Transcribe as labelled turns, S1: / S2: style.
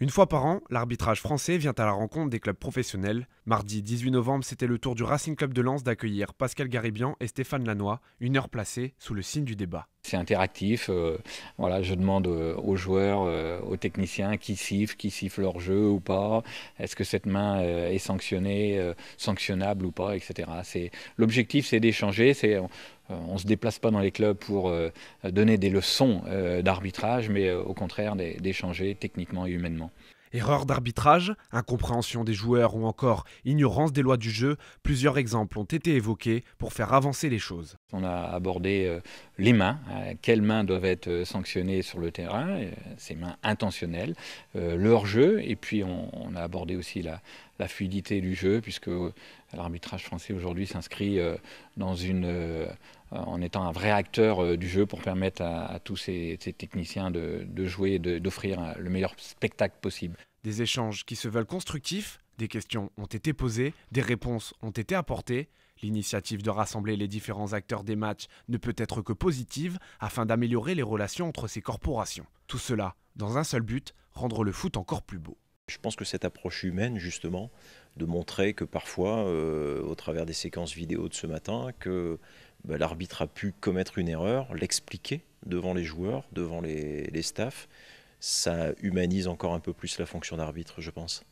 S1: Une fois par an, l'arbitrage français vient à la rencontre des clubs professionnels. Mardi 18 novembre, c'était le tour du Racing Club de Lens d'accueillir Pascal Garibian et Stéphane Lannoy, une heure placée sous le signe du débat.
S2: C'est interactif, voilà, je demande aux joueurs, aux techniciens qui sifflent leur jeu ou pas, est-ce que cette main est sanctionnée, sanctionnable ou pas, etc. L'objectif c'est d'échanger, on ne se déplace pas dans les clubs pour donner des leçons d'arbitrage, mais au contraire d'échanger techniquement et humainement.
S1: Erreur d'arbitrage, incompréhension des joueurs ou encore ignorance des lois du jeu, plusieurs exemples ont été évoqués pour faire avancer les choses.
S2: On a abordé les mains, quelles mains doivent être sanctionnées sur le terrain, ces mains intentionnelles, le hors-jeu, et puis on a abordé aussi la fluidité du jeu, puisque l'arbitrage français aujourd'hui s'inscrit en étant un vrai acteur du jeu pour permettre à tous ces techniciens de jouer et d'offrir le meilleur spectacle possible.
S1: Des échanges qui se veulent constructifs, des questions ont été posées, des réponses ont été apportées. L'initiative de rassembler les différents acteurs des matchs ne peut être que positive afin d'améliorer les relations entre ces corporations. Tout cela dans un seul but, rendre le foot encore plus beau.
S3: Je pense que cette approche humaine, justement, de montrer que parfois, au travers des séquences vidéo de ce matin, que l'arbitre a pu commettre une erreur, l'expliquer devant les joueurs, devant les staffs, ça humanise encore un peu plus la fonction d'arbitre, je pense.